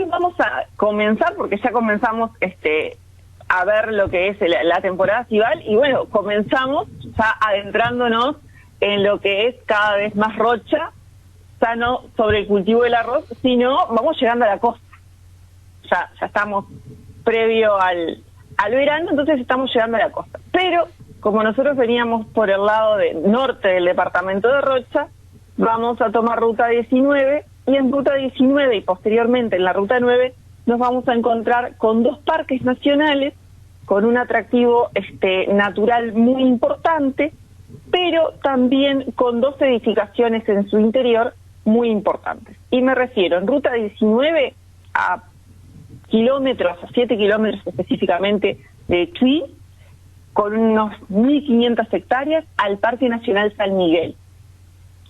vamos a comenzar, porque ya comenzamos a ver lo que es la temporada estival, y bueno, comenzamos ya adentrándonos en lo que es cada vez más rocha, ya no sobre el cultivo del arroz, sino vamos llegando a la costa. Ya estamos previo al verano, entonces estamos llegando a la costa. Pero como nosotros veníamos por el lado norte del departamento de Rocha, vamos a tomar ruta 19, y en ruta 19 y posteriormente en la ruta 9 nos vamos a encontrar con dos parques nacionales, con un atractivo natural muy importante, pero también con dos edificaciones en su interior muy importantes. Y me refiero en ruta 19 a 7 kilómetros específicamente de Chuy, con unos 1.500 hectáreas, al Parque Nacional San Miguel,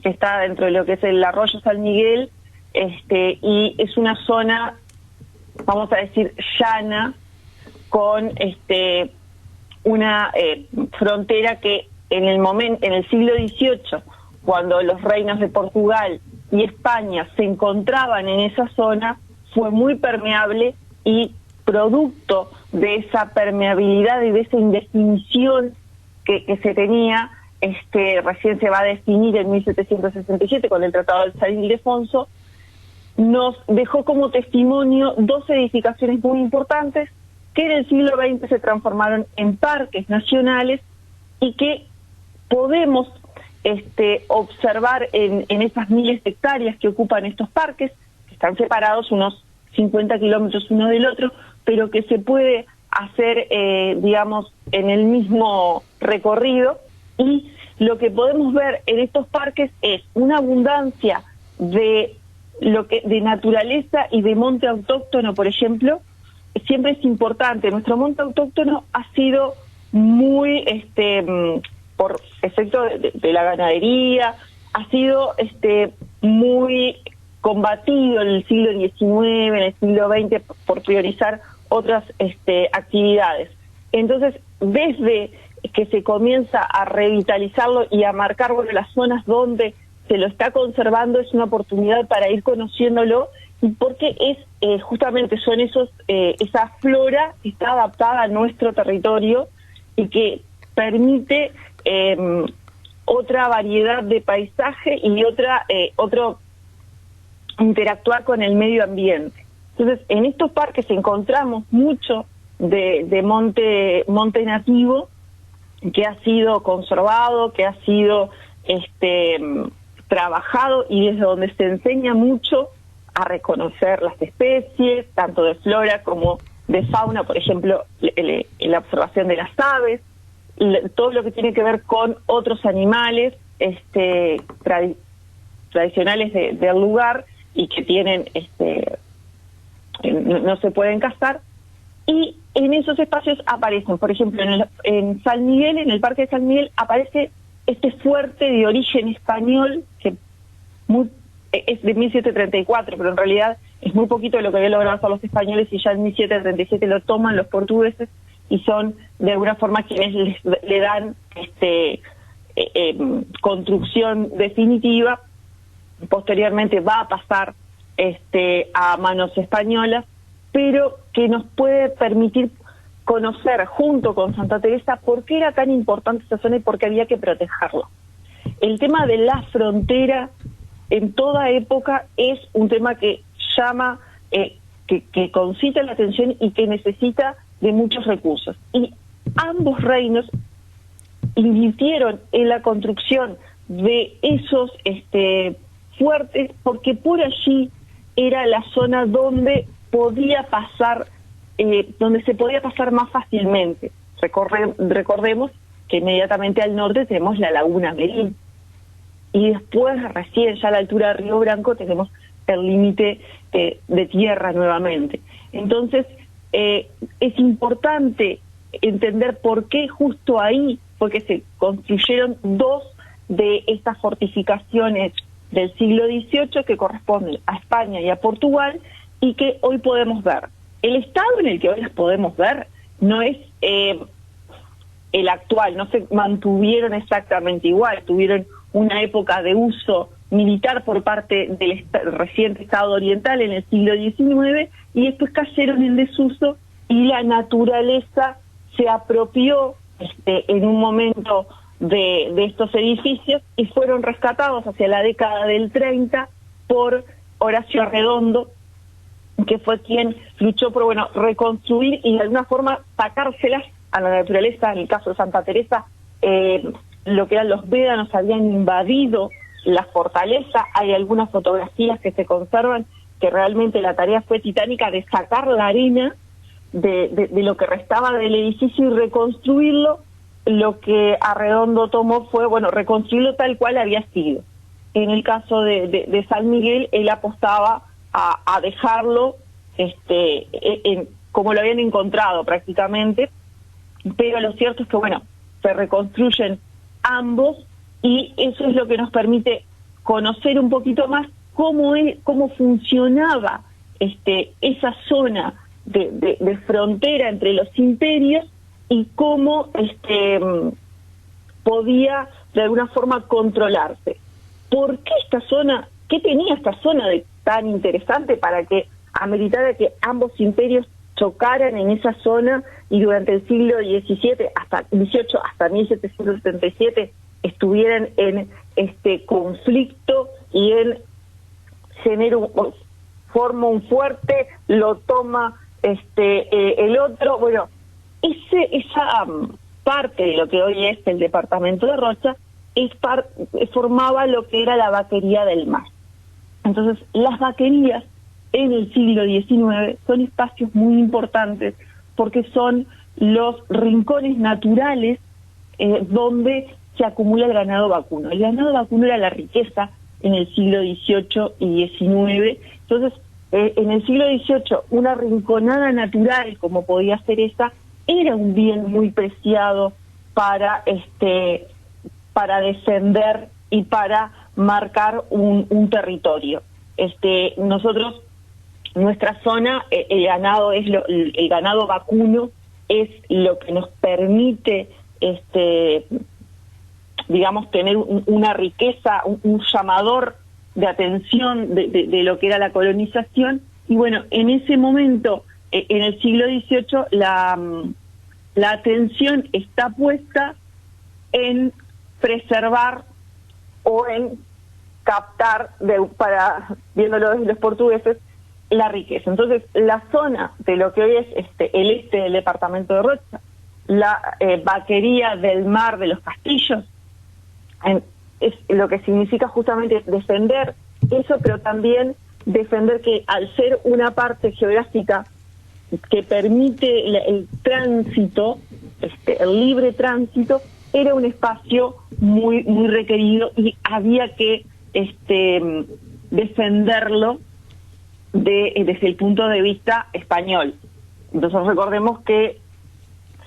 que está dentro de lo que es el arroyo San Miguel, y es una zona, vamos a decir, llana, con una frontera que en el siglo XVIII, cuando los reinos de Portugal y España se encontraban en esa zona, fue muy permeable, y producto de esa permeabilidad y de esa indefinición que se tenía, recién se va a definir en 1767 con el Tratado de San Ildefonso, nos dejó como testimonio dos edificaciones muy importantes que en el siglo XX se transformaron en parques nacionales y que podemos observar en esas miles de hectáreas que ocupan estos parques, que están separados unos 50 kilómetros uno del otro, pero que se puede hacer, digamos, en el mismo recorrido. Y lo que podemos ver en estos parques es una abundancia de naturaleza y de monte autóctono, por ejemplo. Siempre es importante, nuestro monte autóctono ha sido muy, por efecto de la ganadería, ha sido muy combatido en el siglo XIX, en el siglo XX, por priorizar otras actividades. Entonces, desde que se comienza a revitalizarlo y a marcar las zonas donde se lo está conservando, es una oportunidad para ir conociéndolo, y porque es justamente son esa flora que está adaptada a nuestro territorio y que permite otra variedad de paisaje y otro interactuar con el medio ambiente. Entonces, en estos parques encontramos mucho de monte nativo que ha sido conservado, que ha sido trabajado, y desde donde se enseña mucho a reconocer las especies, tanto de flora como de fauna, por ejemplo, la observación de las aves, todo lo que tiene que ver con otros animales tradicionales del lugar y que tienen no se pueden cazar. Y en esos espacios aparecen, por ejemplo, en San Miguel, en el Parque de San Miguel, aparece este fuerte de origen español, que es de 1734, pero en realidad es muy poquito de lo que habían logrado hacer los españoles, y ya en 1737 lo toman los portugueses, y son de alguna forma quienes le dan construcción definitiva. Posteriormente va a pasar a manos españolas, pero que nos puede permitir conocer junto con Santa Teresa por qué era tan importante esta zona y por qué había que protegerlo. El tema de la frontera en toda época es un tema que llama, que concita la atención y que necesita de muchos recursos. Y ambos reinos invirtieron en la construcción de esos fuertes, porque por allí era la zona donde podía pasar, donde se podía pasar más fácilmente. Recordemos que inmediatamente al norte tenemos la laguna Merín, y después recién ya a la altura de Río Branco tenemos el límite de tierra nuevamente. Entonces es importante entender por qué justo ahí, porque se construyeron dos de estas fortificaciones del siglo XVIII que corresponden a España y a Portugal, y que hoy podemos ver. El estado en el que hoy las podemos ver no es el actual, no se mantuvieron exactamente igual, tuvieron una época de uso militar por parte del reciente Estado oriental en el siglo XIX, y después cayeron en desuso y la naturaleza se apropió en un momento de estos edificios y fueron rescatados hacia la década del 30 por Horacio Arredondo, que fue quien luchó por reconstruir y de alguna forma sacárselas a la naturaleza. En el caso de Santa Teresa, lo que eran los médanos habían invadido la fortaleza. Hay algunas fotografías que se conservan que realmente la tarea fue titánica de sacar la arena de lo que restaba del edificio y reconstruirlo. Lo que Arredondo tomó fue, reconstruirlo tal cual había sido. En el caso de San Miguel, él apostaba a dejarlo como lo habían encontrado prácticamente, pero lo cierto es que, se reconstruyen ambos y eso es lo que nos permite conocer un poquito más cómo funcionaba esa zona de frontera entre los imperios y cómo podía de alguna forma controlarse. ¿Por qué qué tenía esta zona de tan interesante para que ameritara que ambos imperios chocaran en esa zona y durante el siglo XVII hasta 1777 estuvieran en este conflicto y él forma un fuerte, lo toma el otro? Esa parte de lo que hoy es el departamento de Rocha formaba lo que era la vaquería del mar. Entonces, las vaquerías en el siglo XIX son espacios muy importantes porque son los rincones naturales donde se acumula el ganado vacuno. El ganado vacuno era la riqueza en el siglo XVIII y XIX. Entonces, en el siglo XVIII, una rinconada natural como podía ser esa era un bien muy preciado para defender y para marcar un territorio. Nuestra zona, el ganado vacuno es lo que nos permite, tener una riqueza, un llamador de atención de lo que era la colonización. Y en ese momento, en el siglo XVIII, la atención está puesta en preservar o en captar, viéndolo desde los portugueses, la riqueza. Entonces, la zona de lo que hoy es el este del departamento de Rocha, la vaquería del mar de los Castillos, es lo que significa justamente defender eso, pero también defender que al ser una parte geográfica que permite el tránsito, el libre tránsito, era un espacio muy muy requerido y había que defenderlo desde el punto de vista español. Entonces recordemos que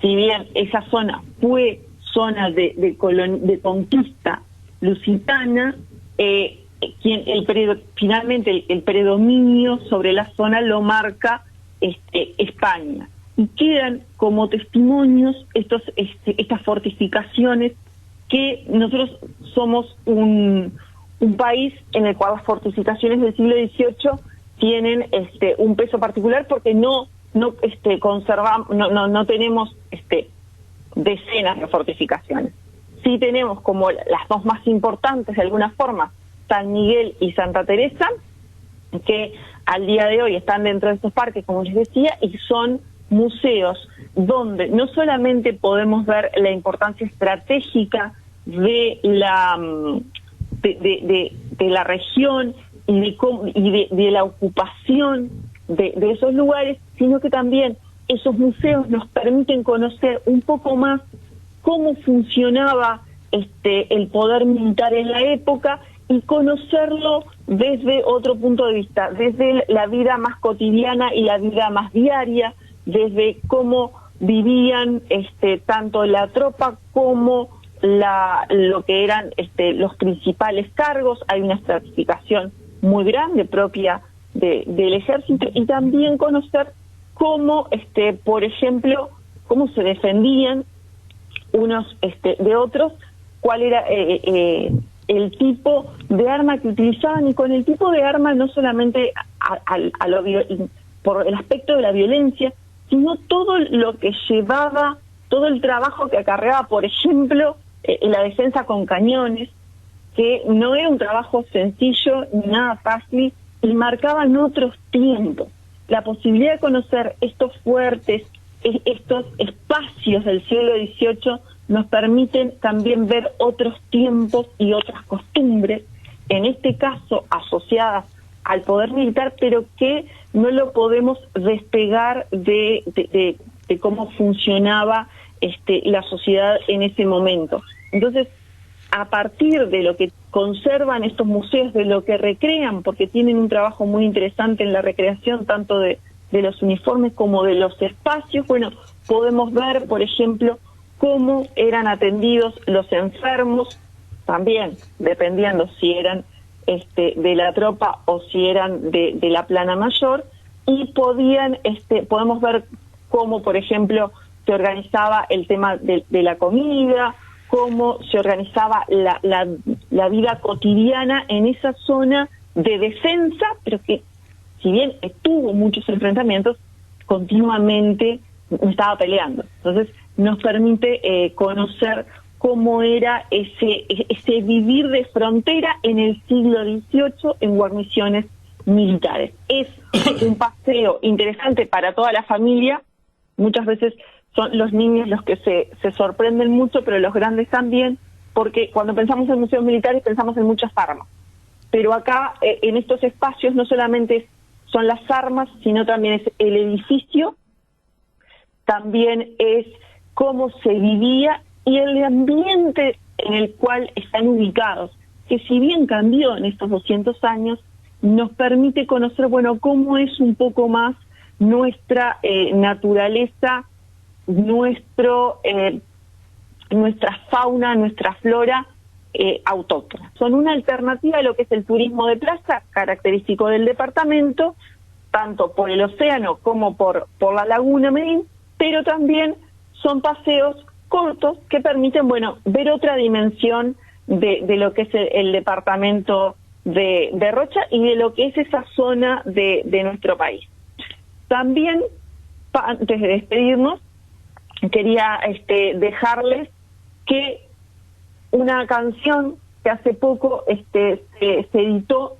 si bien esa zona fue zona de conquista lusitana, finalmente el predominio sobre la zona lo marca España, y quedan como testimonios estas fortificaciones, que nosotros somos un país en el cual las fortificaciones del siglo XVIII tienen un peso particular porque no tenemos decenas de fortificaciones. Sí tenemos como las dos más importantes de alguna forma, San Miguel y Santa Teresa, que al día de hoy están dentro de estos parques, como les decía, y son museos donde no solamente podemos ver la importancia estratégica de la región y de la ocupación de esos lugares, sino que también esos museos nos permiten conocer un poco más cómo funcionaba el poder militar en la época y conocerlo desde otro punto de vista, desde la vida más cotidiana y la vida más diaria, desde cómo vivían tanto la tropa como lo que eran los principales cargos. Hay una estratificación muy grande propia del ejército, y también conocer cómo, por ejemplo, cómo se defendían unos de otros, cuál era el tipo de arma que utilizaban, y con el tipo de arma no solamente por el aspecto de la violencia, sino todo lo que llevaba, todo el trabajo que acarreaba, por ejemplo, la defensa con cañones, que no era un trabajo sencillo ni nada fácil, y marcaban otros tiempos. La posibilidad de conocer estos fuertes, estos espacios del siglo XVIII, nos permiten también ver otros tiempos y otras costumbres, en este caso asociadas al poder militar, pero que no lo podemos despegar de cómo funcionaba la sociedad en ese momento. Entonces, a partir de lo que conservan estos museos, de lo que recrean, porque tienen un trabajo muy interesante en la recreación, tanto de los uniformes como de los espacios, bueno, podemos ver, por ejemplo, cómo eran atendidos los enfermos, también dependiendo si eran de la tropa o si eran de la plana mayor, y podemos ver cómo, por ejemplo, se organizaba el tema de la comida, cómo se organizaba la vida cotidiana en esa zona de defensa, pero que, si bien tuvo muchos enfrentamientos, continuamente estaba peleando. Entonces, nos permite conocer cómo era ese vivir de frontera en el siglo XVIII en guarniciones militares. Es un paseo interesante para toda la familia. Muchas veces son los niños los que se sorprenden mucho, pero los grandes también, porque cuando pensamos en museos militares pensamos en muchas armas. Pero acá, en estos espacios, no solamente son las armas, sino también es el edificio, también es cómo se vivía y el ambiente en el cual están ubicados, que si bien cambió en estos 200 años, nos permite conocer, bueno, cómo es un poco más nuestra naturaleza, nuestra fauna, nuestra flora autóctona. Son una alternativa a lo que es el turismo de plaza, característico del departamento, tanto por el océano como por la laguna Medín, pero también son paseos cortos que permiten, bueno, ver otra dimensión de lo que es el departamento de Rocha y de lo que es esa zona de nuestro país. También, antes de despedirnos, quería dejarles que una canción que hace poco se editó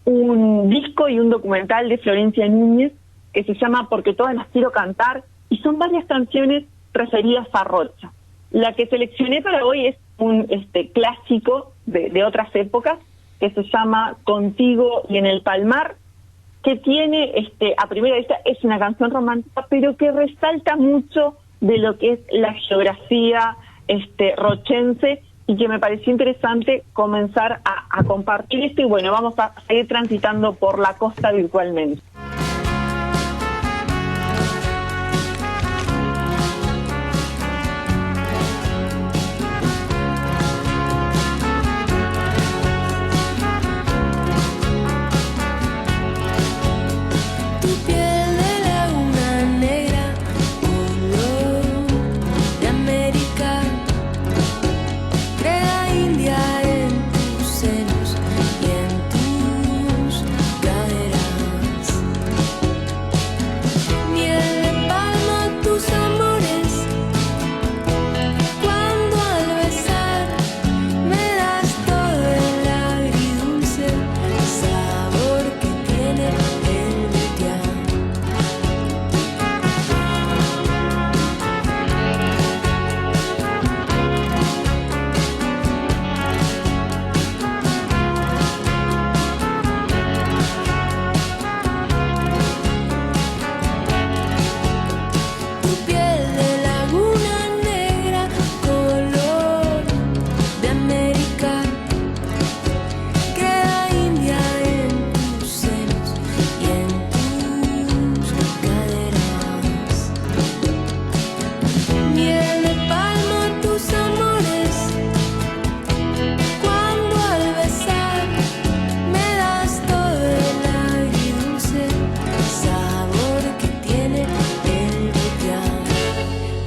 un disco y un documental de Florencia Núñez que se llama Porque todas las quiero cantar, y son varias canciones referidas a Rocha. La que seleccioné para hoy es un clásico de otras épocas que se llama Contigo y en el Palmar, que tiene, a primera vista, es una canción romántica, pero que resalta mucho de lo que es la geografía rochense, y que me pareció interesante comenzar a compartir esto, y bueno, vamos a seguir transitando por la costa virtualmente.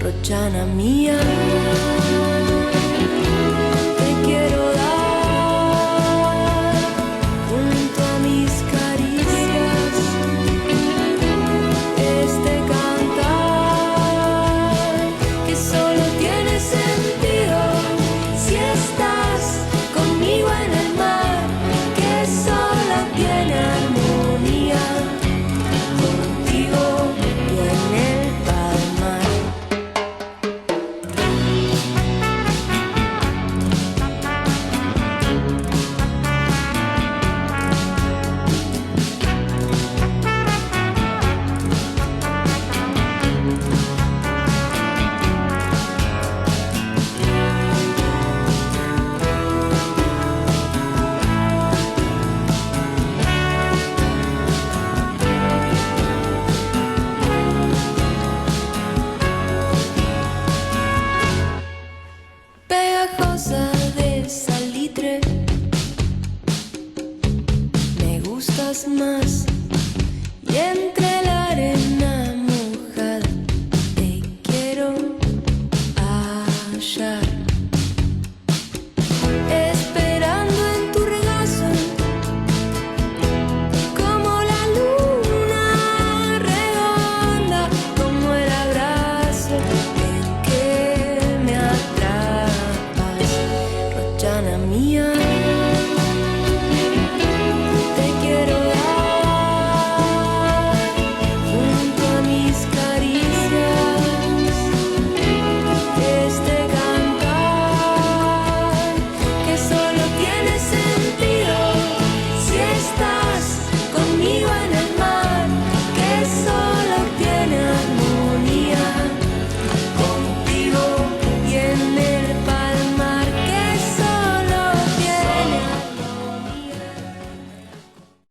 Rochana mía.